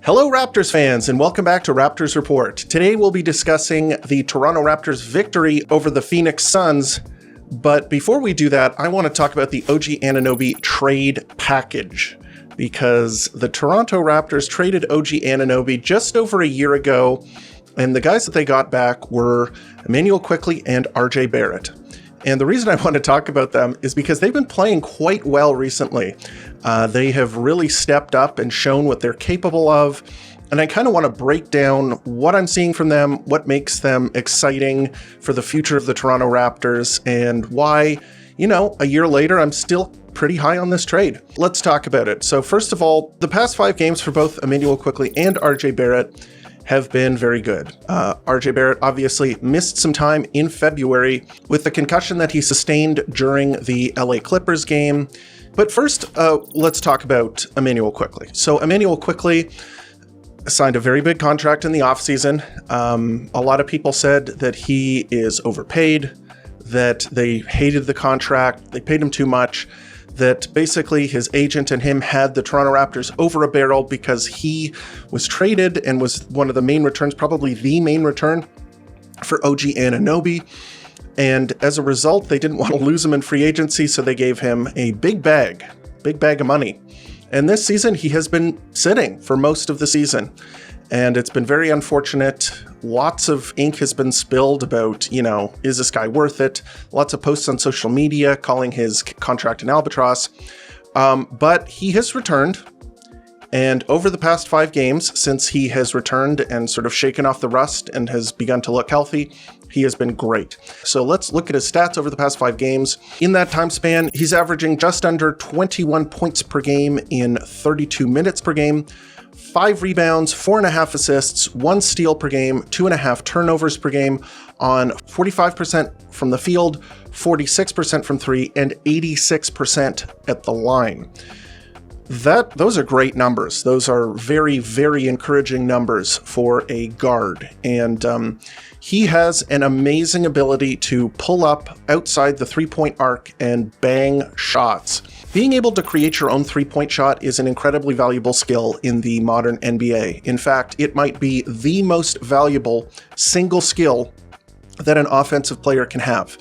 Hello Raptors fans, and welcome back to Raptors Report. Today we'll be discussing the Toronto Raptors' victory over the Phoenix Suns. But before we do that, I want to talk about the OG Anunoby trade package, because the Toronto Raptors traded OG Anunoby just over a year ago, and the guys that they got back were Immanuel Quickley and RJ Barrett. And the reason I want to talk about them is because they've been playing quite well recently. They have really stepped up and shown what they're capable of. And I kind of want to break down what I'm seeing from them, what makes them exciting for the future of the Toronto Raptors, and why, a year later, I'm still pretty high on this trade. Let's talk about it. So first of all, the past 5 games for both Immanuel Quickley and RJ Barrett have been very good. RJ Barrett obviously missed some time in February with the concussion that he sustained during the LA Clippers game. But first, let's talk about Immanuel Quickley. So Immanuel Quickley signed a very big contract in the offseason. A lot of people said that he is overpaid, that they hated the contract, they paid him too much, that basically his agent and him had the Toronto Raptors over a barrel because he was traded and was one of the main returns, probably the main return for OG Anunoby. And as a result, they didn't want to lose him in free agency, so they gave him a big bag of money. And this season, he has been sitting for most of the season. And it's been very unfortunate. Lots of ink has been spilled about, is this guy worth it? Lots of posts on social media calling his contract an albatross. But he has returned. And over the past 5 games, since he has returned and sort of shaken off the rust and has begun to look healthy, he has been great. So let's look at his stats over the past 5 games. In that time span, he's averaging just under 21 points per game in 32 minutes per game, 5 rebounds, 4.5 assists, 1 steal per game, 2.5 turnovers per game on 45% from the field, 46% from 3, and 86% at the line. Those are great numbers. Those are very, very encouraging numbers for a guard. And he has an amazing ability to pull up outside the 3-point arc and bang shots. Being able to create your own 3-point shot is an incredibly valuable skill in the modern NBA. In fact, it might be the most valuable single skill that an offensive player can have.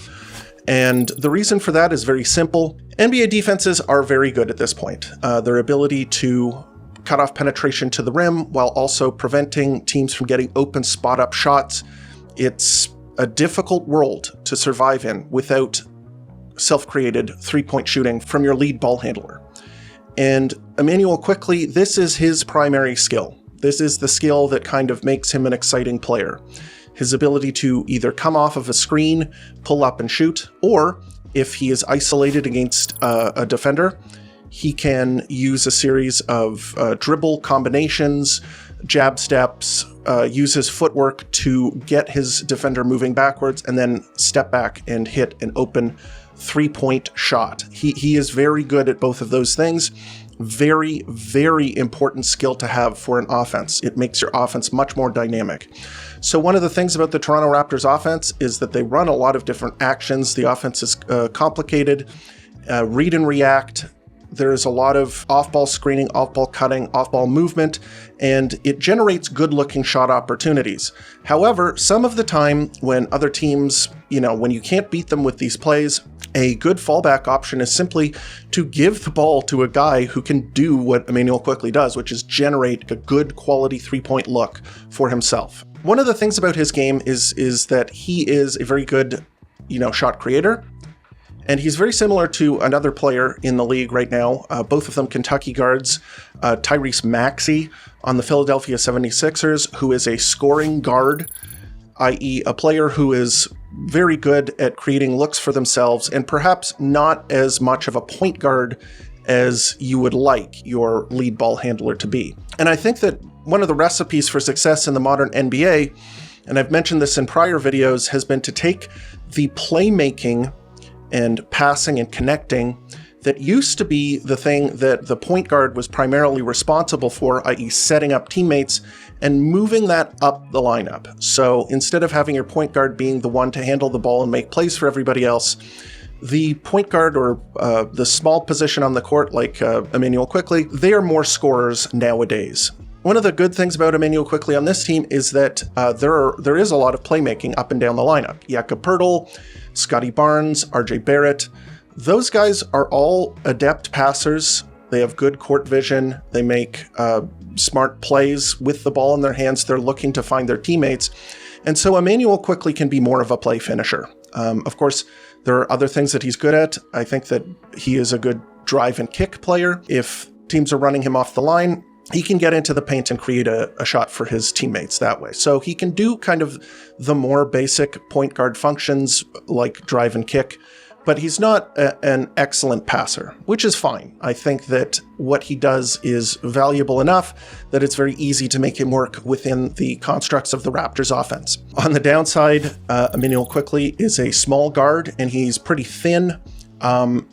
And the reason for that is very simple. NBA defenses are very good at this point. Their ability to cut off penetration to the rim while also preventing teams from getting open spot-up shots. It's a difficult world to survive in without self-created 3-point shooting from your lead ball handler. And Immanuel Quickley, this is his primary skill. This is the skill that kind of makes him an exciting player. His ability to either come off of a screen, pull up and shoot, or if he is isolated against a defender, he can use a series of dribble combinations, jab steps, use his footwork to get his defender moving backwards, and then step back and hit an open 3-point shot. He is very good at both of those things. Very, very important skill to have for an offense. It makes your offense much more dynamic. So one of the things about the Toronto Raptors offense is that they run a lot of different actions. The offense is complicated, read and react. There's a lot of off-ball screening, off-ball cutting, off-ball movement, and it generates good-looking shot opportunities. However, some of the time when other teams, when you can't beat them with these plays, a good fallback option is simply to give the ball to a guy who can do what Immanuel Quickley does, which is generate a good quality 3-point look for himself. One of the things about his game is that he is a very good, shot creator. And he's very similar to another player in the league right now, both of them Kentucky guards, Tyrese Maxey on the Philadelphia 76ers, who is a scoring guard, i.e. a player who is very good at creating looks for themselves and perhaps not as much of a point guard as you would like your lead ball handler to be. And I think that one of the recipes for success in the modern NBA, and I've mentioned this in prior videos, has been to take the playmaking and passing and connecting that used to be the thing that the point guard was primarily responsible for, i.e. setting up teammates, and moving that up the lineup. So instead of having your point guard being the one to handle the ball and make plays for everybody else, the point guard or the small position on the court like Immanuel Quickley, they are more scorers nowadays. One of the good things about Immanuel Quickley on this team is that there is a lot of playmaking up and down the lineup. Jakob Poeltl, Scottie Barnes, RJ Barrett. Those guys are all adept passers. They have good court vision. They make smart plays with the ball in their hands. They're looking to find their teammates. And so Immanuel Quickley can be more of a play finisher. Of course, there are other things that he's good at. I think that he is a good drive and kick player. If teams are running him off the line, he can get into the paint and create a shot for his teammates that way. So he can do kind of the more basic point guard functions like drive and kick, but he's not an excellent passer, which is fine. I think that what he does is valuable enough that it's very easy to make him work within the constructs of the Raptors offense. On the downside, Immanuel Quickley is a small guard and he's pretty thin,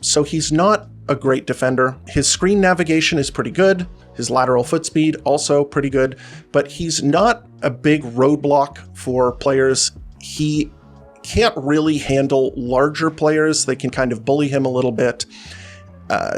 so he's not a great defender. His screen navigation is pretty good. His lateral foot speed also pretty good, but he's not a big roadblock for players. He can't really handle larger players. They can kind of bully him a little bit.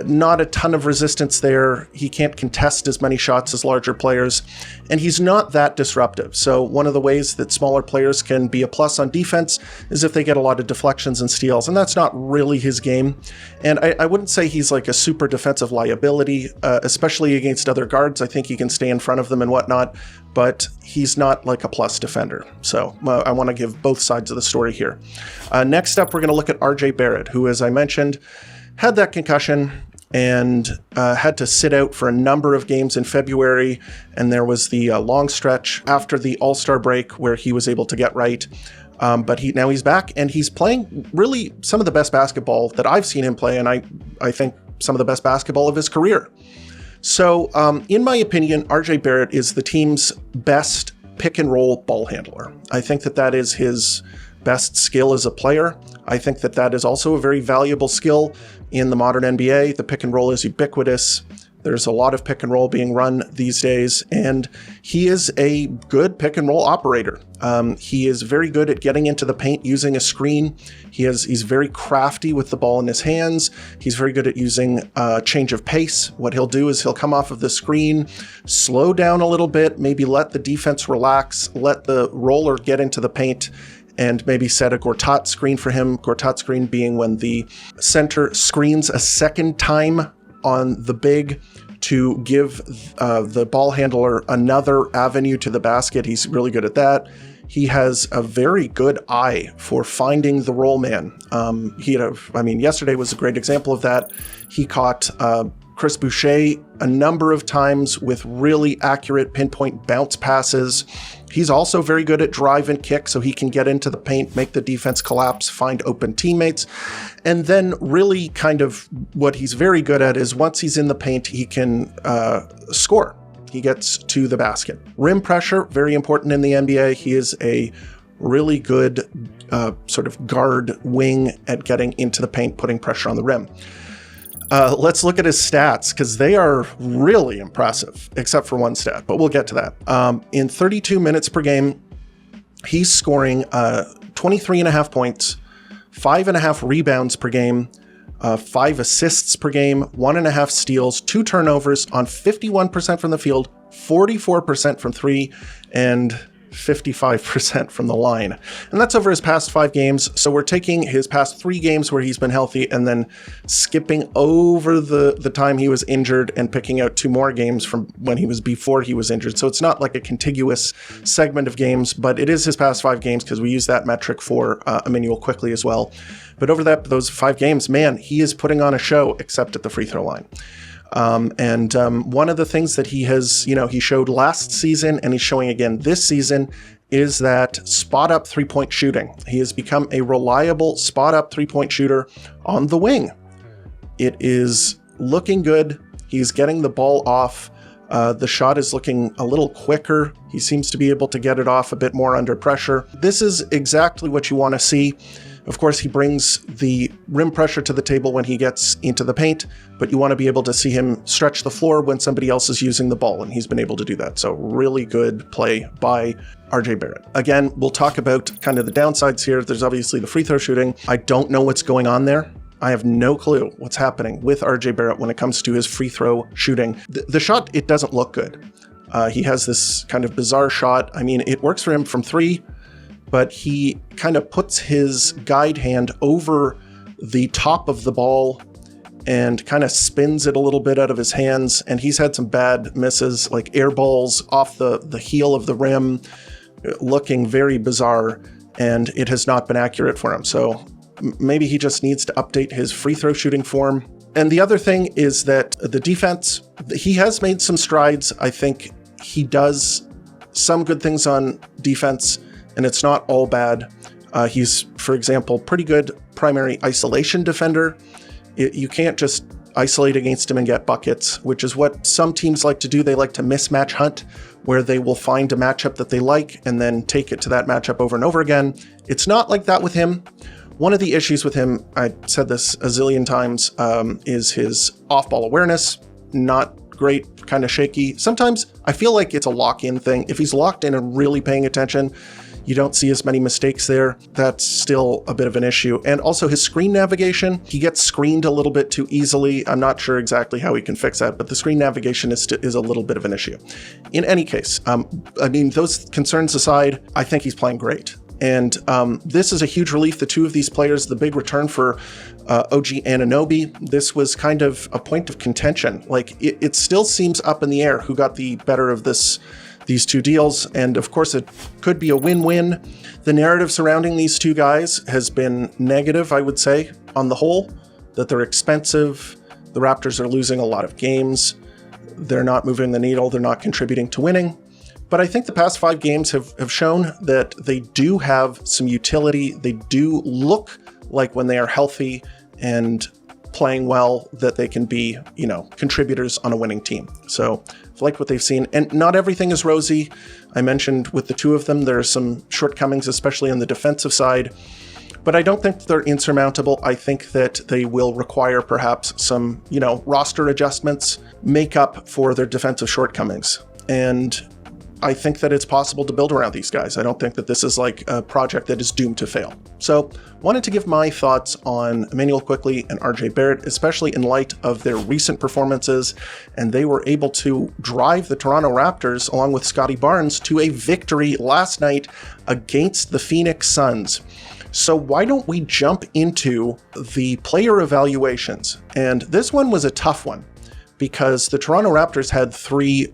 Not a ton of resistance there. He can't contest as many shots as larger players, and he's not that disruptive. So one of the ways that smaller players can be a plus on defense is if they get a lot of deflections and steals, and that's not really his game. And I wouldn't say he's like a super defensive liability, especially against other guards. I think he can stay in front of them and whatnot, but he's not like a plus defender. So I want to give both sides of the story here. Next up, we're going to look at RJ Barrett, who, as I mentioned, had that concussion and had to sit out for a number of games in February. And there was the long stretch after the All-Star break where he was able to get right. But now he's back and he's playing really some of the best basketball that I've seen him play. And I think some of the best basketball of his career. So in my opinion, RJ Barrett is the team's best pick and roll ball handler. I think that is his best skill as a player. I think that is also a very valuable skill in the modern NBA. The pick and roll is ubiquitous. There's a lot of pick and roll being run these days, and he is a good pick and roll operator. He is very good at getting into the paint using a screen. He's very crafty with the ball in his hands. He's very good at using change of pace. What he'll do is he'll come off of the screen, slow down a little bit, maybe let the defense relax, let the roller get into the paint, and maybe set a Gortat screen for him. Gortat screen being when the center screens a second time on the big to give the ball handler another avenue to the basket. He's really good at that. He has a very good eye for finding the roll man. Yesterday was a great example of that. He caught Chris Boucher a number of times with really accurate pinpoint bounce passes. He's also very good at drive and kick, so he can get into the paint, make the defense collapse, find open teammates. And then really kind of what he's very good at is once he's in the paint, he can score. He gets to the basket. Rim pressure, very important in the NBA. He is a really good sort of guard wing at getting into the paint, putting pressure on the rim. Let's look at his stats because they are really impressive, except for one stat, but we'll get to that. In 32 minutes per game, he's scoring 23.5 points, 5.5 rebounds per game, 5 assists per game, 1.5 steals, 2 turnovers on 51% from the field, 44% from 3, and 55% from the line. And that's over his past 5 games. So we're taking his past 3 games where he's been healthy and then skipping over the time he was injured and picking out 2 more games from when he was before he was injured. So it's not like a contiguous segment of games, but it is his past 5 games because we use that metric for Immanuel Quickley as well. But over those 5 games, man, he is putting on a show except at the free throw line. One of the things that he has, he showed last season and he's showing again this season is that spot up 3-point shooting. He has become a reliable spot up 3-point shooter on the wing. It is looking good. He's getting the ball off. The shot is looking a little quicker. He seems to be able to get it off a bit more under pressure. This is exactly what you want to see. Of course, he brings the rim pressure to the table when he gets into the paint, but you want to be able to see him stretch the floor when somebody else is using the ball, and he's been able to do that. So really good play by RJ Barrett. Again, we'll talk about kind of the downsides here. There's obviously the free throw shooting. I don't know what's going on there. I have no clue what's happening with RJ Barrett when it comes to his free throw shooting. The shot, it doesn't look good. He has this kind of bizarre shot. I mean, it works for him from 3, but he kind of puts his guide hand over the top of the ball and kind of spins it a little bit out of his hands. And he's had some bad misses, like air balls off the heel of the rim, looking very bizarre, and it has not been accurate for him. So maybe he just needs to update his free throw shooting form. And the other thing is that the defense, he has made some strides. I think he does some good things on defense, and it's not all bad. He's, for example, pretty good primary isolation defender. You can't just isolate against him and get buckets, which is what some teams like to do. They like to mismatch hunt, where they will find a matchup that they like and then take it to that matchup over and over again. It's not like that with him. One of the issues with him, I said this a zillion times, is his off-ball awareness. Not great, kind of shaky. Sometimes I feel like it's a lock-in thing. If he's locked in and really paying attention, you don't see as many mistakes there. That's still a bit of an issue. And also his screen navigation, he gets screened a little bit too easily. I'm not sure exactly how he can fix that, but the screen navigation is a little bit of an issue. In any case, I mean, those concerns aside, I think he's playing great. And this is a huge relief. The two of these players, the big return for OG Anunoby, this was kind of a point of contention. Like it still seems up in the air who got the better of these two deals. And of course, it could be a win-win. The narrative surrounding these two guys has been negative, I would say, on the whole, that they're expensive. The Raptors are losing a lot of games. They're not moving the needle. They're not contributing to winning. But I think the past 5 games have shown that they do have some utility. They do look like, when they are healthy and playing well, that they can be, contributors on a winning team. So I've liked what they've seen. And not everything is rosy. I mentioned with the two of them, there are some shortcomings, especially on the defensive side. But I don't think they're insurmountable. I think that they will require perhaps some, roster adjustments, make up for their defensive shortcomings. And I think that it's possible to build around these guys. I don't think that this is like a project that is doomed to fail. So wanted to give my thoughts on Immanuel Quickley and RJ Barrett, especially in light of their recent performances. And they were able to drive the Toronto Raptors, along with Scottie Barnes, to a victory last night against the Phoenix Suns. So why don't we jump into the player evaluations? And this one was a tough one because the Toronto Raptors had 3,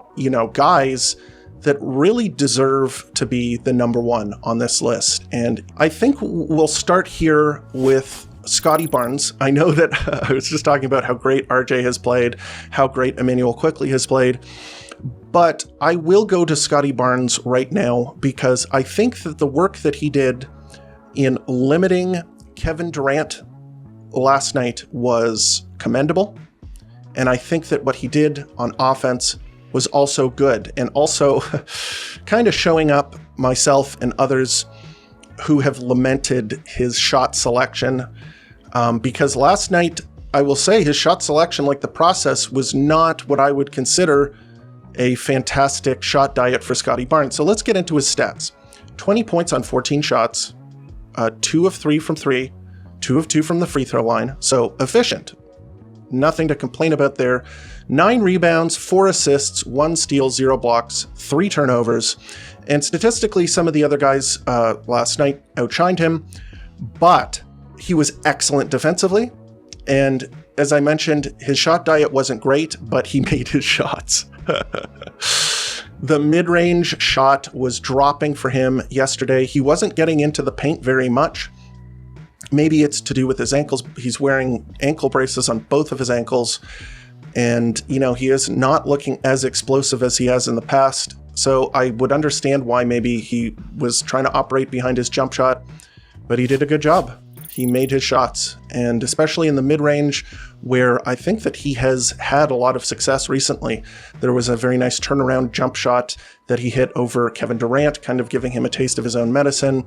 guys that really deserve to be the number 1 on this list. And I think we'll start here with Scottie Barnes. I know that I was just talking about how great RJ has played, how great Immanuel Quickley has played, but I will go to Scottie Barnes right now because I think that the work that he did in limiting Kevin Durant last night was commendable. And I think that what he did on offense was also good, and also kind of showing up myself and others who have lamented his shot selection, because last night, I will say, his shot selection, like the process, was not what I would consider a fantastic shot diet for Scottie Barnes. So let's get into his stats. 20 points on 14 shots, 2 of 3 from 3, 2 of 2 from the free throw line, so efficient. Nothing to complain about there. 9 rebounds, 4 assists, 1 steal, 0 blocks, 3 turnovers. And statistically, some of the other guys last night outshined him, but he was excellent defensively. And as I mentioned, his shot diet wasn't great, but he made his shots. The mid-range shot was dropping for him yesterday. He wasn't getting into the paint very much. Maybe it's to do with his ankles. He's wearing ankle braces on both of his ankles. And, he is not looking as explosive as he has in the past. So I would understand why maybe he was trying to operate behind his jump shot, but he did a good job. He made his shots, and especially in the mid-range, where I think that he has had a lot of success recently. There was a very nice turnaround jump shot that he hit over Kevin Durant, kind of giving him a taste of his own medicine.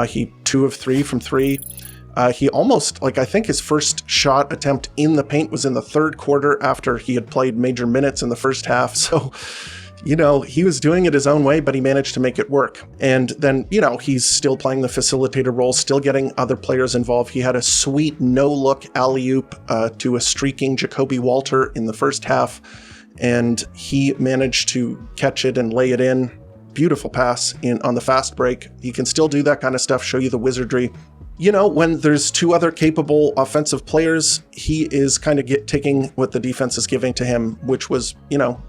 He 2 of 3 from 3. He almost, I think his first shot attempt in the paint was in the third quarter after he had played major minutes in the first half. So, he was doing it his own way, but he managed to make it work. And then, he's still playing the facilitator role, still getting other players involved. He had a sweet no-look alley-oop to a streaking Jacoby Walter in the first half. and he managed to catch it and lay it in. Beautiful pass on the fast break. He can still do that kind of stuff, show you the wizardry. You know, when there's two other capable offensive players, he is kind of taking what the defense is giving to him, which was, you know,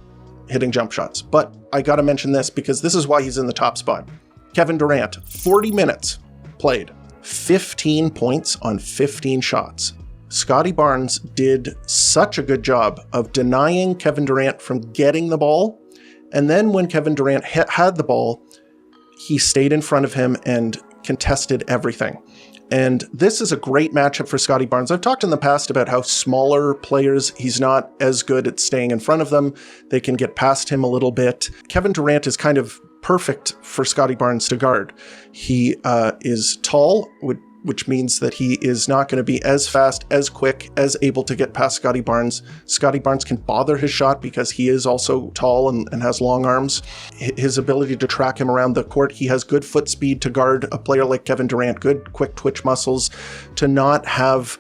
hitting jump shots. But I got to mention this because this is why he's in the top spot. Kevin Durant, 40 minutes played, 15 points on 15 shots. Scottie Barnes did such a good job of denying Kevin Durant from getting the ball. And then when Kevin Durant had the ball, he stayed in front of him and contested everything. And this is a great matchup for Scottie Barnes. I've talked in the past about how smaller players, he's not as good at staying in front of them. They can get past him a little bit. Kevin Durant is kind of perfect for Scottie Barnes to guard. He is tall, which means that he is not going to be as fast, as quick, as able to get past Scottie Barnes. Scottie Barnes can bother his shot because he is also tall and has long arms. His ability to track him around the court, he has good foot speed to guard a player like Kevin Durant, good quick twitch muscles to not have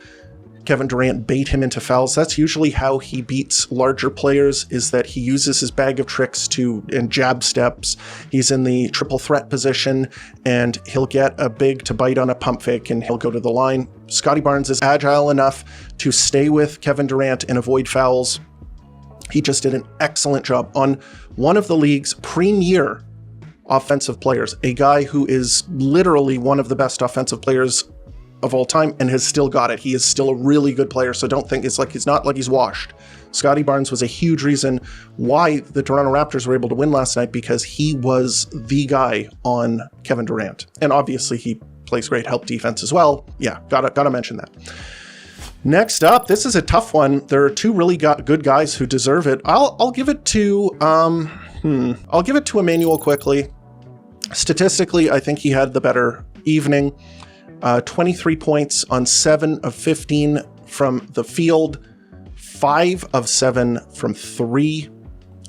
Kevin Durant bait him into fouls. That's usually how he beats larger players, is that he uses his bag of tricks and jab steps. He's in the triple threat position and he'll get a big to bite on a pump fake and he'll go to the line. Scottie Barnes is agile enough to stay with Kevin Durant and avoid fouls. He just did an excellent job on one of the league's premier offensive players, a guy who is literally one of the best offensive players of all time and has still got it. He is still a really good player, so don't think it's not like he's washed. Scottie Barnes was a huge reason why the Toronto Raptors were able to win last night, because he was the guy on Kevin Durant. And obviously he plays great help defense as well. Yeah, gotta mention that. Next up, this is a tough one. There are two really good guys who deserve it. I'll give it to Immanuel Quickley. Statistically, I think he had the better evening. 23 points on 7 of 15 from the field, 5 of 7 from 3,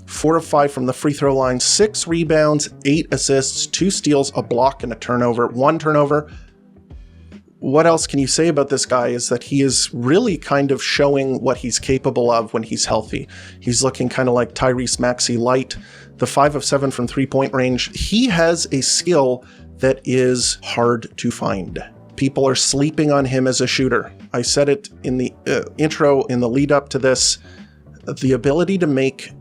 4 of 5 from the free throw line, 6 rebounds, 8 assists, 2 steals, a block, and a turnover. 1 turnover. What else can you say about this guy is that he is really kind of showing what he's capable of when he's healthy. He's looking kind of like Tyrese Maxey light. The 5 of 7 from three-point range. He has a skill that is hard to find. People are sleeping on him as a shooter. I said it in the intro, in the lead up to this. The ability to make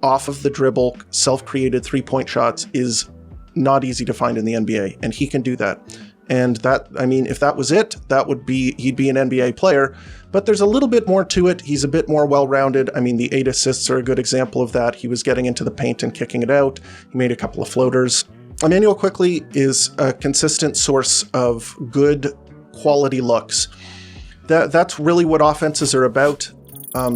off of the dribble, self-created three-point shots is not easy to find in the NBA, and he can do that. And that, I mean, if that was it, he'd be an NBA player. But there's a little bit more to it. He's a bit more well-rounded. I mean, the 8 assists are a good example of that. He was getting into the paint and kicking it out. He made a couple of floaters. Immanuel Quickley is a consistent source of good quality looks. That's really what offenses are about.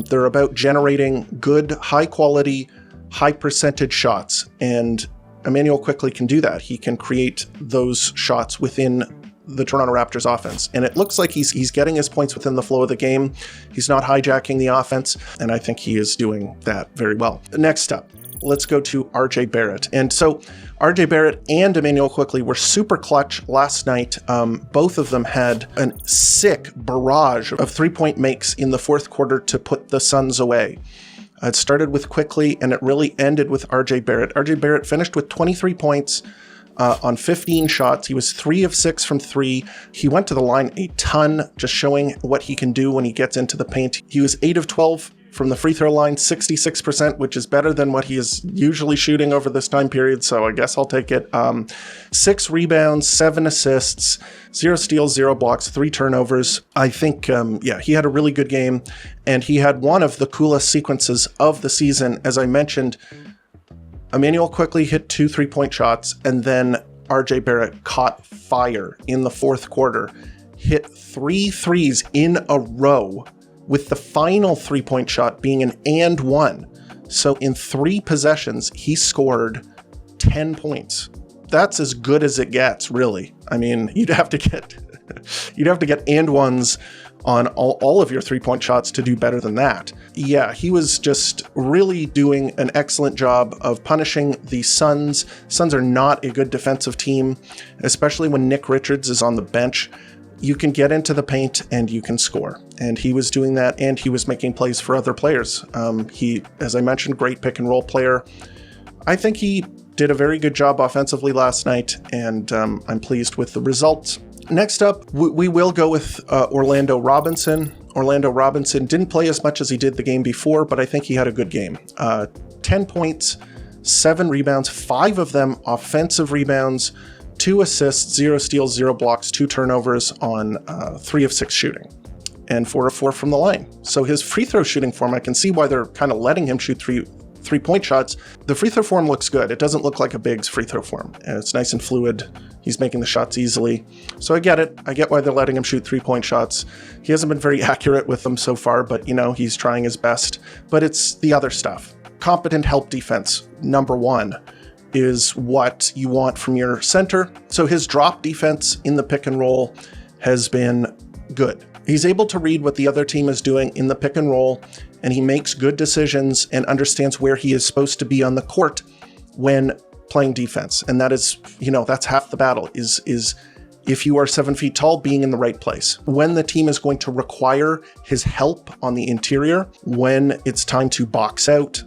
They're about generating good, high quality, high percentage shots. And Immanuel Quickley can do that. He can create those shots within the Toronto Raptors offense. And it looks like he's getting his points within the flow of the game. He's not hijacking the offense. And I think he is doing that very well. Next up, let's go to RJ Barrett. And so RJ Barrett and Immanuel Quickley were super clutch last night. Both of them had a sick barrage of three-point makes in the fourth quarter to put the Suns away. It started with Quickley and it really ended with RJ Barrett. RJ Barrett finished with 23 points on 15 shots. He was 3 of 6 from 3. He went to the line a ton, just showing what he can do when he gets into the paint. He was 8 of 12 from the free throw line, 66%, which is better than what he is usually shooting over this time period, so I guess I'll take it. 6 rebounds, 7 assists, 0 steals, 0 blocks, 3 turnovers. I think, he had a really good game, and he had one of the coolest sequences of the season. As I mentioned, Immanuel Quickley hit 2 3-point shots, and then RJ Barrett caught fire in the fourth quarter, hit 3 threes in a row, with the final 3-point shot being an and one. So in 3 possessions, he scored 10 points. That's as good as it gets, really. I mean, you'd have to get and ones on all of your 3-point shots to do better than that. Yeah, he was just really doing an excellent job of punishing the Suns. Suns are not a good defensive team, especially when Nick Richards is on the bench. you can get into the paint and you can score. And he was doing that, and he was making plays for other players. He, as I mentioned, great pick and roll player. I think he did a very good job offensively last night, and I'm pleased with the results. Next up, we will go with Orlando Robinson. Orlando Robinson didn't play as much as he did the game before, but I think he had a good game. 10 points, 7 rebounds, 5 of them offensive rebounds, 2 assists, 0 steals, 0 blocks, 2 turnovers on 3 of 6 shooting, and 4 of 4 from the line. So his free throw shooting form, I can see why they're kind of letting him shoot three-point shots. The free throw form looks good. It doesn't look like a Biggs free throw form. And it's nice and fluid. He's making the shots easily. So I get it. I get why they're letting him shoot 3-point shots. He hasn't been very accurate with them so far, but he's trying his best. But it's the other stuff. Competent help defense, number 1, is what you want from your center. So his drop defense in the pick and roll has been good. He's able to read what the other team is doing in the pick and roll, and he makes good decisions and understands where he is supposed to be on the court when playing defense. And that is, that's half the battle, is if you are 7 feet tall, being in the right place. When the team is going to require his help on the interior, when it's time to box out,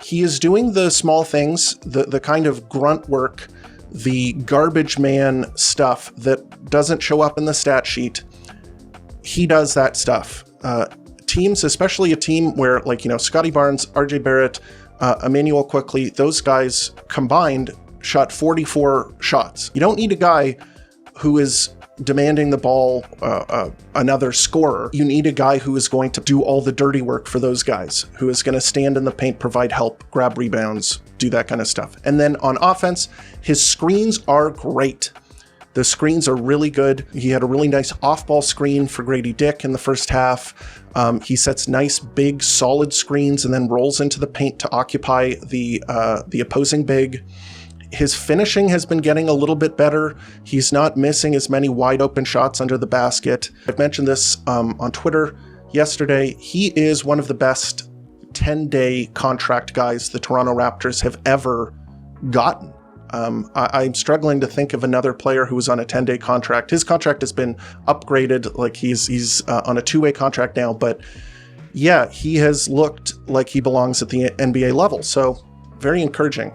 he is doing the small things, the kind of grunt work, the garbage man stuff that doesn't show up in the stat sheet. He does that stuff. Teams, especially a team where, Scottie Barnes, RJ Barrett, Immanuel Quickley, those guys combined shot 44 shots. You don't need a guy who is demanding the ball, another scorer. You need a guy who is going to do all the dirty work for those guys, who is going to stand in the paint, provide help, grab rebounds, do that kind of stuff. And then on offense, his screens are great. The screens are really good. He had a really nice off-ball screen for Grady Dick in the first half. He sets nice, big, solid screens and then rolls into the paint to occupy the opposing big. His finishing has been getting a little bit better. He's not missing as many wide open shots under the basket. I've mentioned this on Twitter yesterday. He is one of the best 10-day contract guys the Toronto Raptors have ever gotten. I'm struggling to think of another player who was on a 10-day contract. His contract has been upgraded, like he's on a 2-way contract now, but yeah, he has looked like he belongs at the NBA level. So very encouraging.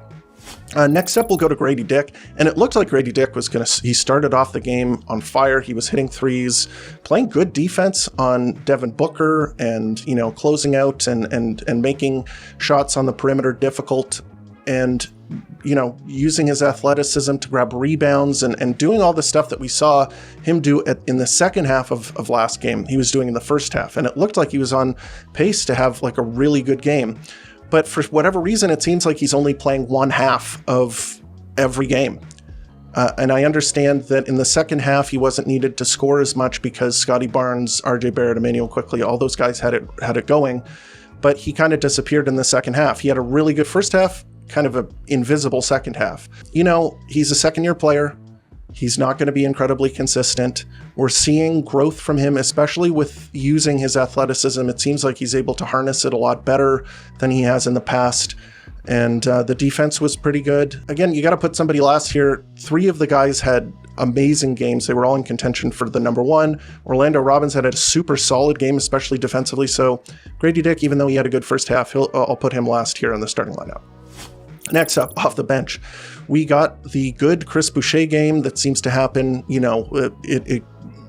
Next up, we'll go to Grady Dick, and it looked like Grady Dick was he started off the game on fire. He was hitting threes, playing good defense on Devin Booker, and closing out and making shots on the perimeter difficult, and using his athleticism to grab rebounds and doing all the stuff that we saw him do in the second half of last game. He was doing in the first half, and it looked like he was on pace to have a really good game. But for whatever reason, it seems like he's only playing one half of every game. And I understand that in the second half, he wasn't needed to score as much because Scottie Barnes, RJ Barrett, Immanuel Quickley, all those guys had it going. But he kind of disappeared in the second half. He had a really good first half, kind of an invisible second half. He's a second-year player. He's not going to be incredibly consistent. We're seeing growth from him, especially with using his athleticism. It seems like he's able to harness it a lot better than he has in the past. And the defense was pretty good. Again, you got to put somebody last here. 3 of the guys had amazing games. They were all in contention for the number 1. Orlando Robinson had a super solid game, especially defensively. So Grady Dick, even though he had a good first half, I'll put him last here in the starting lineup. Next up, off the bench, we got the good Chris Boucher game that seems to happen.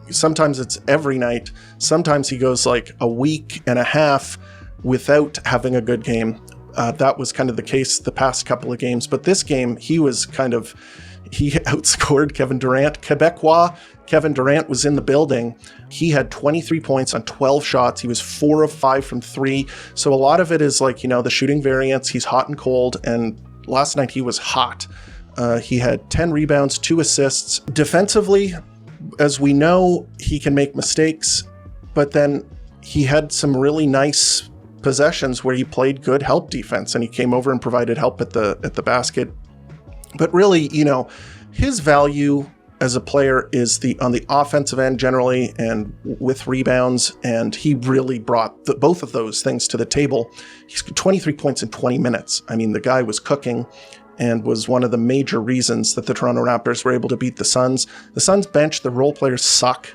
Sometimes it's every night. Sometimes he goes like a week and a half without having a good game. That was kind of the case the past couple of games. But this game, he outscored Kevin Durant. Quebecois Kevin Durant was in the building. He had 23 points on 12 shots. He was 4 of 5 from 3. So a lot of it is the shooting variance. He's hot and cold. And last night he was hot. He had 10 rebounds, 2 assists. Defensively, as we know, he can make mistakes. But then he had some really nice possessions where he played good help defense, and he came over and provided help at the basket. But really, his value as a player is on the offensive end generally and with rebounds, and he really brought both of those things to the table. He's 23 points in 20 minutes. I mean, the guy was cooking and was one of the major reasons that the Toronto Raptors were able to beat the Suns. The Suns bench, the role players suck.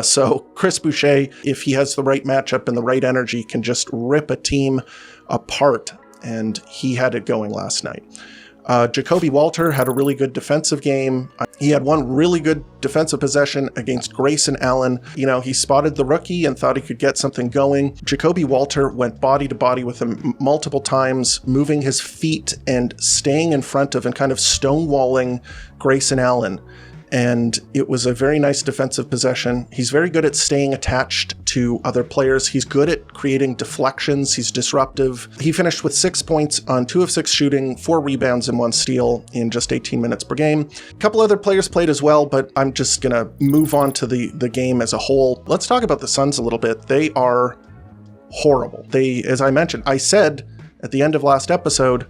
So Chris Boucher, if he has the right matchup and the right energy, can just rip a team apart. And he had it going last night. Jacoby Walter had a really good defensive game. He had one really good defensive possession against Grayson Allen. He spotted the rookie and thought he could get something going. Jacoby Walter went body to body with him multiple times, moving his feet and staying in front of and kind of stonewalling Grayson Allen. And it was a very nice defensive possession. He's very good at staying attached to other players. He's good at creating deflections. He's disruptive. He finished with 6 points on 2 of 6 shooting, 4 rebounds and 1 steal in just 18 minutes per game. A couple other players played as well, but I'm just going to move on to the game as a whole. Let's talk about the Suns a little bit. They are horrible. As I mentioned, I said at the end of last episode,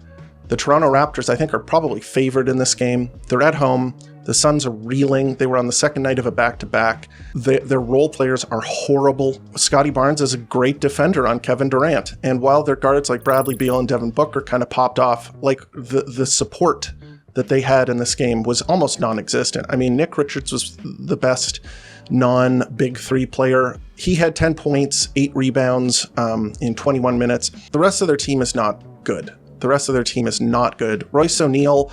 the Toronto Raptors, I think, are probably favored in this game. They're at home. The Suns are reeling. They were on the second night of a back-to-back. Their role players are horrible. Scottie Barnes is a great defender on Kevin Durant. And while their guards like Bradley Beal and Devin Booker kind of popped off, like the support that they had in this game was almost non-existent. I mean, Nick Richards was the best non-big three player. He had 10 points, 8 rebounds in 21 minutes. The rest of their team is not good. Royce O'Neal,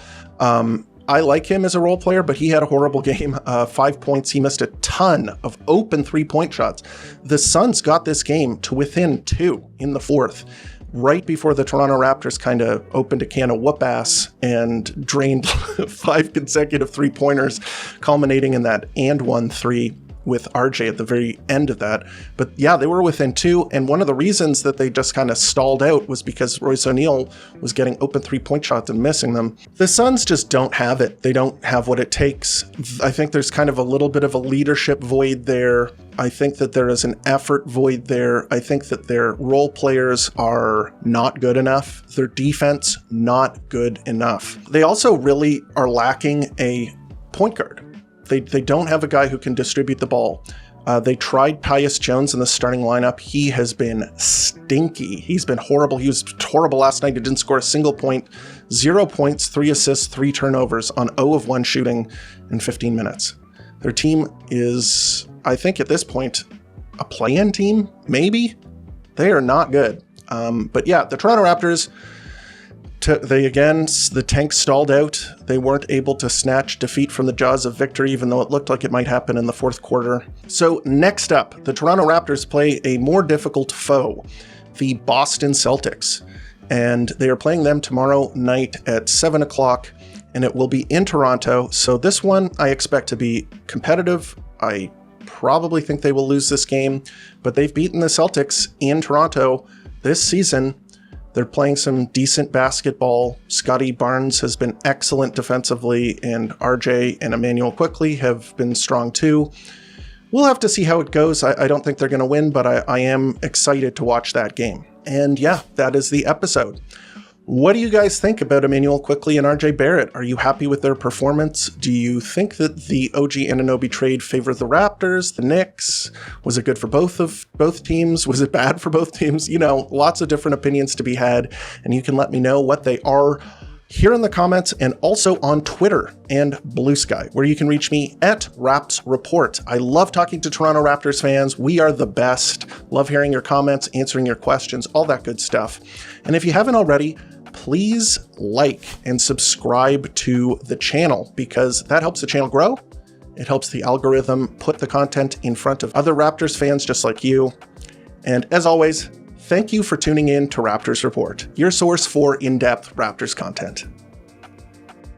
I like him as a role player, but he had a horrible game. 5 points. He missed a ton of open 3-point shots. The Suns got this game to within 2 in the fourth, right before the Toronto Raptors kind of opened a can of whoop ass and drained 5 consecutive 3-pointers, culminating in that and 1 3 with RJ at the very end of that. But yeah, they were within 2. And one of the reasons that they just kind of stalled out was because Royce O'Neal was getting open 3-point shots and missing them. The Suns just don't have it. They don't have what it takes. I think there's kind of a little bit of a leadership void there. I think that there is an effort void there. I think that their role players are not good enough. Their defense, not good enough. They also really are lacking a point guard. They don't have a guy who can distribute the ball. They tried Tyus Jones in the starting lineup. He has been stinky. He's been horrible. He was horrible last night. He didn't score a single point. 0 points, 3 assists, 3 turnovers on 0 of 1 shooting in 15 minutes. Their team is, I think at this point, a play-in team, maybe? They are not good. But yeah, the Toronto Raptors, the tank stalled out. They weren't able to snatch defeat from the jaws of victory, even though it looked like it might happen in the fourth quarter. So next up, the Toronto Raptors play a more difficult foe, the Boston Celtics. And they are playing them tomorrow night at 7 o'clock, and it will be in Toronto. So this one I expect to be competitive. I probably think they will lose this game, but they've beaten the Celtics in Toronto this season. They're playing some decent basketball. Scottie Barnes has been excellent defensively, and RJ and Immanuel Quickley have been strong too. We'll have to see how it goes. I don't think they're going to win, but I am excited to watch that game. And yeah, that is the episode. What do you guys think about Immanuel Quickley and RJ Barrett? Are you happy with their performance? Do you think that the OG Anunoby trade favored the Raptors, the Knicks? Was it good for both teams? Was it bad for both teams? Lots of different opinions to be had, and you can let me know what they are here in the comments and also on Twitter and Blue Sky, where you can reach me at Raps Report. I love talking to Toronto Raptors fans. We are the best. Love hearing your comments, answering your questions, all that good stuff. And if you haven't already, please like and subscribe to the channel, because that helps the channel grow. It helps the algorithm put the content in front of other Raptors fans just like you. And as always, thank you for tuning in to Raptors Report, your source for in-depth Raptors content.